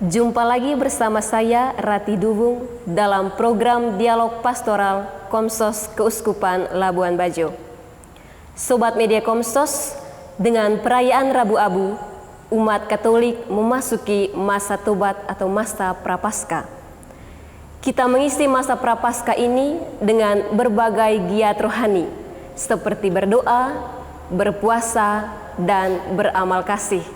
Jumpa lagi bersama saya Rati Dubung dalam program Dialog Pastoral Komsos Keuskupan Labuan Bajo. Sobat media Komsos, dengan perayaan Rabu Abu, umat Katolik memasuki masa tobat atau masa Prapaskah. Kita mengisi masa Prapaskah ini dengan berbagai giat rohani seperti berdoa, berpuasa, dan beramal kasih.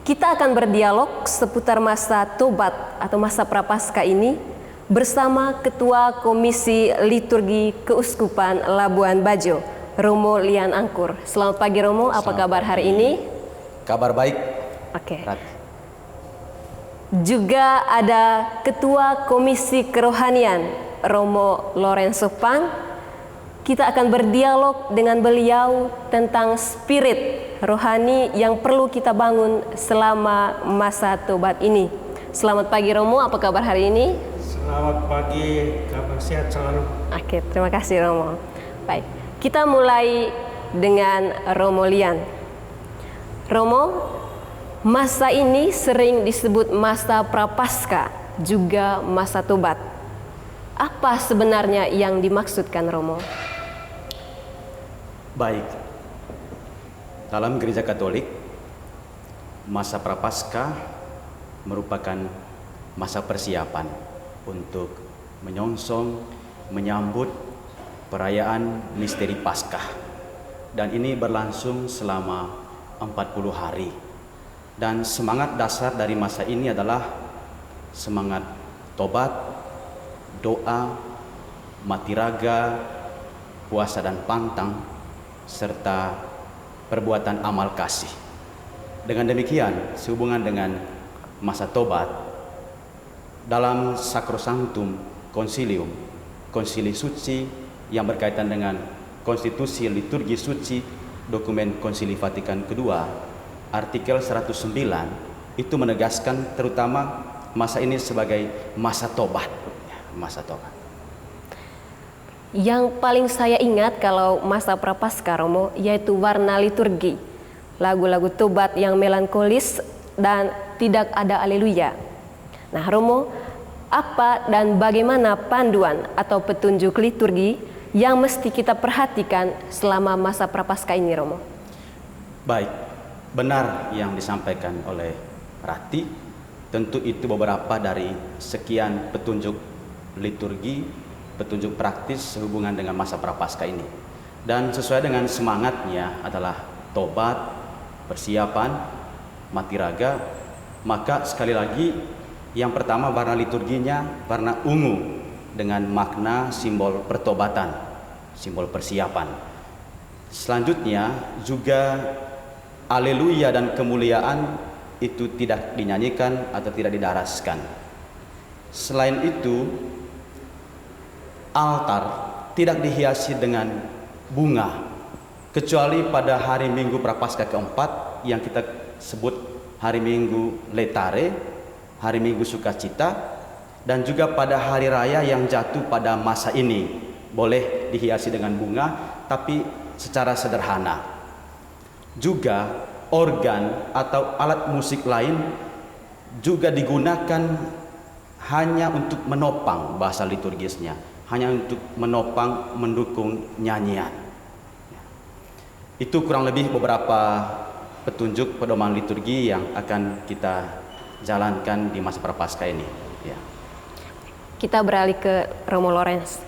Kita akan berdialog seputar masa tobat atau masa Prapaskah ini bersama Ketua Komisi Liturgi Keuskupan Labuan Bajo, Romo Lian Angkur. Selamat pagi Romo, apa kabar hari ini? Kabar baik. Oke. Juga ada Ketua Komisi Kerohanian, Romo Lorenzo Pang. Kita akan berdialog dengan beliau tentang spirit rohani yang perlu kita bangun selama masa tobat ini. Selamat pagi Romo, apa kabar hari ini? Selamat pagi, kabar sehat selalu. Oke, terima kasih Romo. Baik, kita mulai dengan Romo Lian. Romo, masa ini sering disebut masa Prapaskah, juga masa tobat. Apa sebenarnya yang dimaksudkan Romo? Baik. Dalam Gereja Katolik, masa Prapaskah merupakan masa persiapan untuk menyongsong, menyambut perayaan misteri Paskah. Dan ini berlangsung selama 40 hari. Dan semangat dasar dari masa ini adalah semangat tobat, doa, mati raga, puasa dan pantang, serta perbuatan amal kasih. Dengan demikian, sehubungan dengan masa tobat, dalam Sacrosanctum Concilium, konsili suci yang berkaitan dengan konstitusi liturgi suci, dokumen Konsili Vatikan II, artikel 109, itu menegaskan terutama masa ini sebagai masa tobat. Masa tobat. Yang paling saya ingat kalau masa Prapaskah Romo, yaitu warna liturgi, lagu-lagu tobat yang melankolis dan tidak ada aleluya. Nah Romo, apa dan bagaimana panduan atau petunjuk liturgi yang mesti kita perhatikan selama masa Prapaskah ini Romo? Baik, benar yang disampaikan oleh Rati. Tentu itu beberapa dari sekian petunjuk liturgi, petunjuk praktis sehubungan dengan masa Prapaskah ini. Dan sesuai dengan semangatnya adalah tobat, persiapan, mati raga. Maka sekali lagi, yang pertama warna liturginya warna ungu dengan makna simbol pertobatan, simbol persiapan. Selanjutnya juga Haleluya dan kemuliaan itu tidak dinyanyikan atau tidak didaraskan. Selain itu, altar tidak dihiasi dengan bunga kecuali pada hari Minggu Prapaskah keempat yang kita sebut hari Minggu Letare, hari Minggu Sukacita, dan juga pada hari raya yang jatuh pada masa ini boleh dihiasi dengan bunga tapi secara sederhana. Juga organ atau alat musik lain juga digunakan hanya untuk menopang bahasa liturgisnya, hanya untuk menopang, mendukung nyanyian. Itu kurang lebih beberapa petunjuk pedoman liturgi yang akan kita jalankan di masa Prapaskah ini. Ya. Kita beralih ke Romo Lorenz.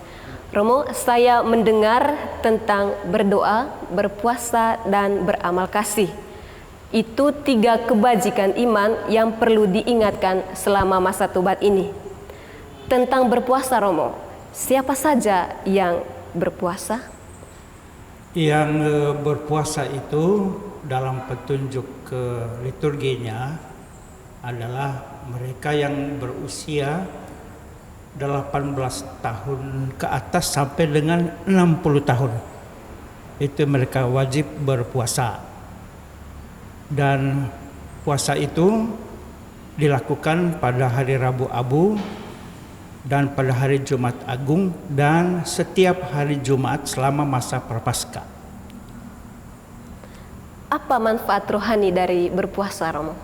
Romo, saya mendengar tentang berdoa, berpuasa, dan beramal kasih. Itu 3 kebajikan iman yang perlu diingatkan selama masa tobat ini. Tentang berpuasa Romo, siapa saja yang berpuasa? Yang berpuasa itu dalam petunjuk ke liturginya adalah mereka yang berusia 18 tahun ke atas sampai dengan 60 tahun. Itu mereka wajib berpuasa. Dan puasa itu dilakukan pada hari Rabu Abu dan pada hari Jumat Agung dan setiap hari Jumat selama masa Prapaskah. Apa manfaat rohani dari berpuasa Romo?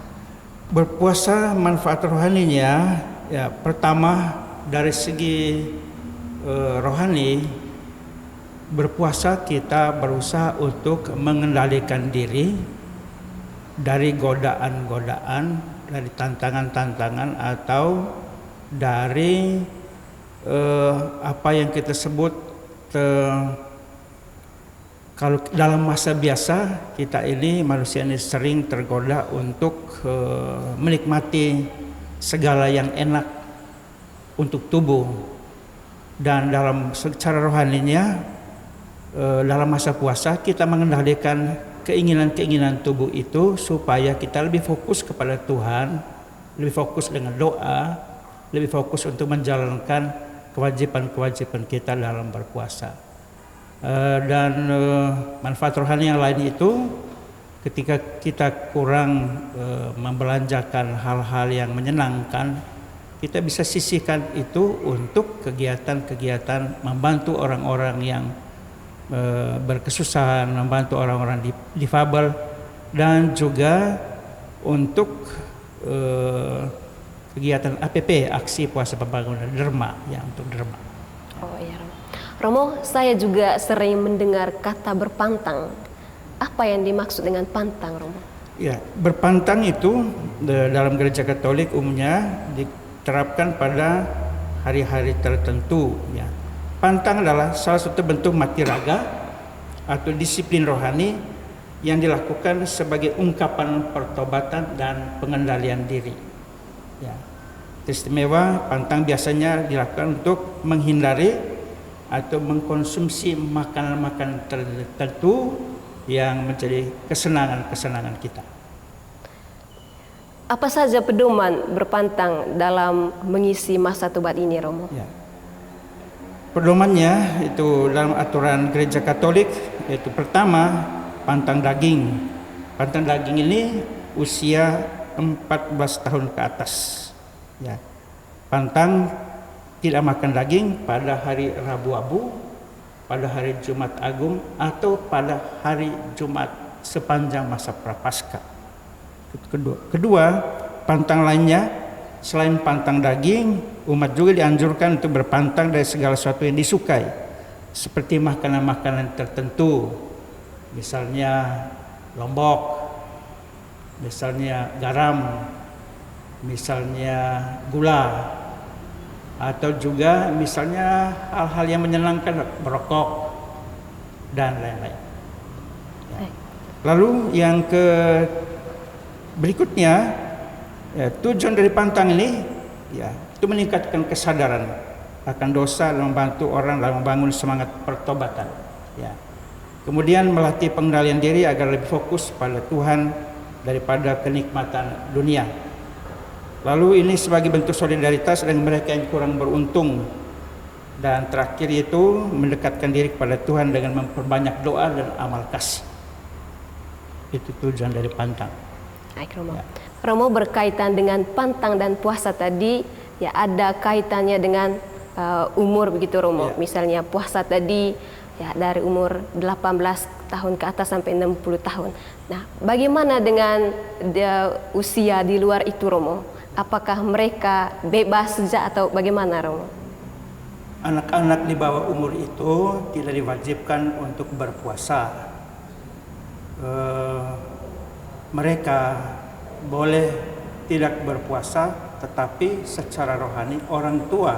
Berpuasa manfaat rohaninya, ya pertama dari segi rohani, berpuasa kita berusaha untuk mengendalikan diri dari godaan-godaan, dari tantangan-tantangan, atau dari apa yang kita sebut kalau dalam masa biasa kita ini, manusia ini sering tergoda untuk menikmati segala yang enak untuk tubuh, dan dalam secara rohaninya dalam masa puasa kita mengendalikan keinginan-keinginan tubuh itu supaya kita lebih fokus kepada Tuhan, lebih fokus dengan doa, lebih fokus untuk menjalankan kewajiban-kewajiban kita dalam berpuasa. Dan manfaat rohani yang lain itu, ketika kita kurang membelanjakan hal-hal yang menyenangkan, kita bisa sisihkan itu untuk kegiatan-kegiatan membantu orang-orang yang berkesusahan, membantu orang-orang difabel, dan juga untuk kegiatan APP, aksi puasa pembangunan derma, ya, untuk derma. Oh iya, Romo, saya juga sering mendengar kata berpantang. Apa yang dimaksud dengan pantang, Romo? Ya, berpantang itu dalam gereja Katolik umumnya diterapkan pada hari-hari tertentu. Ya. Pantang adalah salah satu bentuk mati raga atau disiplin rohani yang dilakukan sebagai ungkapan pertobatan dan pengendalian diri. Ya. Istimewa pantang biasanya dilakukan untuk menghindari atau mengkonsumsi makanan-makanan tertentu yang menjadi kesenangan-kesenangan kita. Apa saja pedoman berpantang dalam mengisi masa tobat ini, Romo? Ya. Pedomannya itu dalam aturan gereja Katolik, yaitu pertama, pantang daging. Pantang daging ini usia 14 tahun ke atas. Ya. Pantang tidak makan daging pada hari Rabu Abu, pada hari Jumat Agung, atau pada hari Jumat sepanjang masa Prapaskah. Kedua, pantang lainnya selain pantang daging, umat juga dianjurkan untuk berpantang dari segala sesuatu yang disukai, seperti makanan-makanan tertentu, misalnya lombok, misalnya garam, misalnya gula, atau juga misalnya hal-hal yang menyenangkan, merokok dan lain-lain. Ya. Lalu yang berikutnya, ya, tujuan dari pantang ini, ya, itu meningkatkan kesadaran akan dosa dan membantu orang dalam membangun semangat pertobatan. Ya. Kemudian melatih pengendalian diri agar lebih fokus pada Tuhan daripada kenikmatan dunia. Lalu ini sebagai bentuk solidaritas dengan mereka yang kurang beruntung. Dan terakhir itu mendekatkan diri kepada Tuhan dengan memperbanyak doa dan amal kasih. Itu tujuan dari pantang. Baik, Romo. Ya. Romo, berkaitan dengan pantang dan puasa tadi, ya ada kaitannya dengan umur begitu, Romo. Ya. Misalnya puasa tadi ya dari umur 18 tahun ke atas sampai 60 tahun. Nah, bagaimana dengan usia di luar itu, Romo? Apakah mereka bebas saja atau bagaimana, Romo? Anak-anak di bawah umur itu tidak diwajibkan untuk berpuasa. Mereka boleh tidak berpuasa, tetapi secara rohani orang tua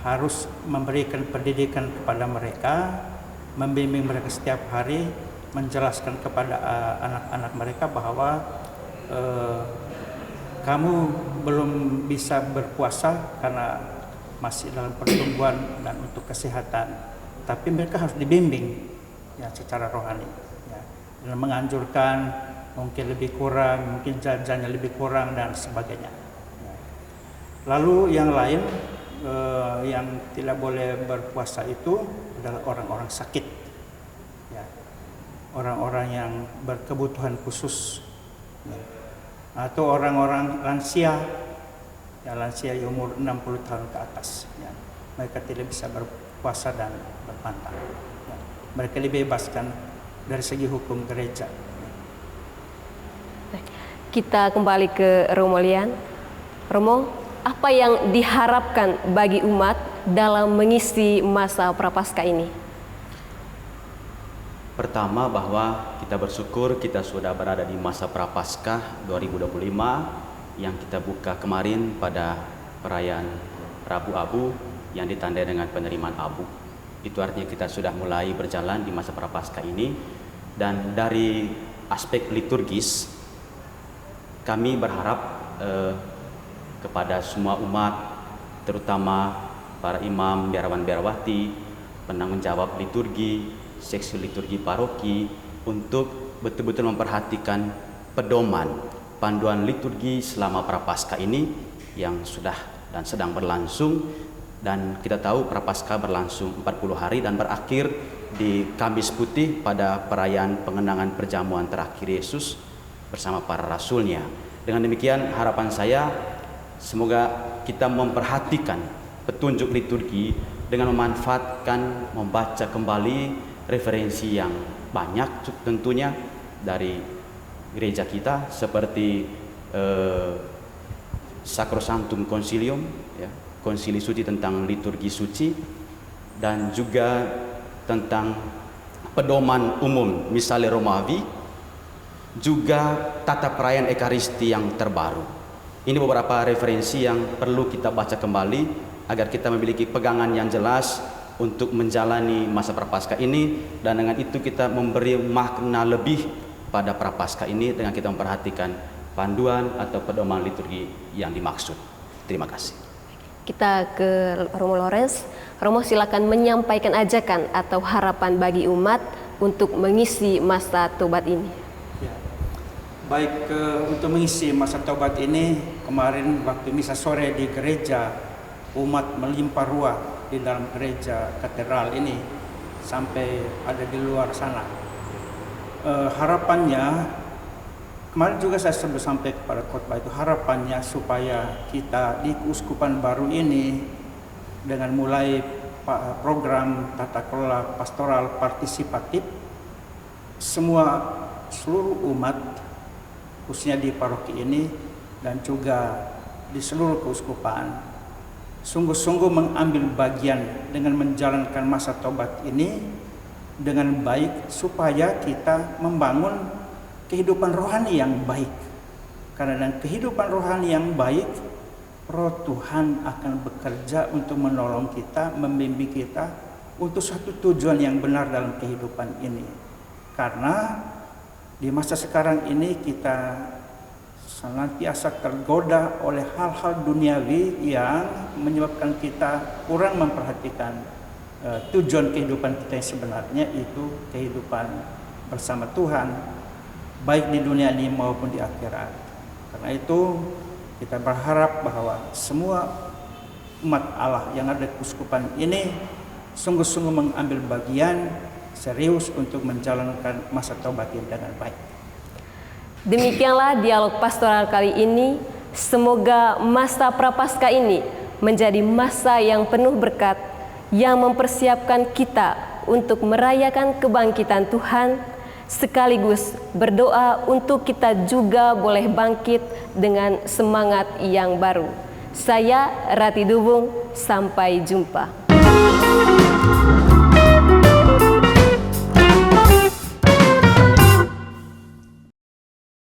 harus memberikan pendidikan kepada mereka, membimbing mereka setiap hari, menjelaskan kepada anak-anak mereka bahwa kamu belum bisa berpuasa karena masih dalam pertumbuhan dan untuk kesehatan, tapi mereka harus dibimbing ya secara rohani, ya, dan menganjurkan mungkin lebih kurang, mungkin jajannya lebih kurang dan sebagainya. Ya. Lalu yang lain yang tidak boleh berpuasa itu adalah orang-orang sakit, ya, orang-orang yang berkebutuhan khusus. Ya. Atau orang-orang lansia, ya, lansia yang umur 60 tahun ke atas, ya, mereka tidak bisa berpuasa dan berpantang. Ya. Mereka dibebaskan dari segi hukum gereja. Kita kembali ke Romo Lian. Romo, apa yang diharapkan bagi umat dalam mengisi masa Prapaskah ini? Pertama, bahwa kita bersyukur kita sudah berada di masa Prapaskah 2025 yang kita buka kemarin pada perayaan Rabu Abu yang ditandai dengan penerimaan abu. Itu artinya kita sudah mulai berjalan di masa Prapaskah ini, dan dari aspek liturgis kami berharap kepada semua umat, terutama para imam, biarawan-biarawati, penanggung jawab liturgi, seksi liturgi paroki, untuk betul-betul memperhatikan pedoman panduan liturgi selama Prapaskah ini yang sudah dan sedang berlangsung. Dan kita tahu Prapaskah berlangsung 40 hari dan berakhir di Kamis Putih pada perayaan pengenangan perjamuan terakhir Yesus bersama para rasulnya. Dengan demikian harapan saya, semoga kita memperhatikan petunjuk liturgi dengan memanfaatkan, membaca kembali referensi yang banyak tentunya dari gereja kita, seperti Sacrosanctum Concilium, ya, konsili suci tentang liturgi suci, dan juga tentang pedoman umum misalnya Romawi, juga tata perayaan Ekaristi yang terbaru. Ini beberapa referensi yang perlu kita baca kembali agar kita memiliki pegangan yang jelas untuk menjalani masa Prapaskah ini, dan dengan itu kita memberi makna lebih pada Prapaskah ini dengan kita memperhatikan panduan atau pedoman liturgi yang dimaksud. Terima kasih. Kita ke Romo Lorenz. Romo, silakan menyampaikan ajakan atau harapan bagi umat untuk mengisi masa tobat ini. Baik, untuk mengisi masa taubat ini, kemarin waktu misa sore di gereja, umat melimpah ruah di dalam gereja katedral ini sampai ada di luar sana. Harapannya, kemarin juga saya sampai kepada khotbah itu, harapannya supaya kita di keuskupan baru ini dengan mulai program tata kelola pastoral partisipatif, seluruh umat khususnya di paroki ini dan juga di seluruh keuskupan sungguh-sungguh mengambil bagian dengan menjalankan masa tobat ini dengan baik, supaya kita membangun kehidupan rohani yang baik. Karena dengan kehidupan rohani yang baik, Roh Tuhan akan bekerja untuk menolong kita, membimbing kita untuk satu tujuan yang benar dalam kehidupan ini. Karena di masa sekarang ini kita senantiasa tergoda oleh hal-hal duniawi yang menyebabkan kita kurang memperhatikan tujuan kehidupan kita yang sebenarnya, itu kehidupan bersama Tuhan, baik di dunia ini maupun di akhirat. Karena itu kita berharap bahwa semua umat Allah yang ada di keuskupan ini sungguh-sungguh mengambil bagian serius untuk menjalankan masa taubat ini dengan baik. Demikianlah dialog pastoral kali ini. Semoga masa Prapaskah ini menjadi masa yang penuh berkat, yang mempersiapkan kita untuk merayakan kebangkitan Tuhan, sekaligus berdoa untuk kita juga boleh bangkit dengan semangat yang baru. Saya Rati Dubung, sampai jumpa.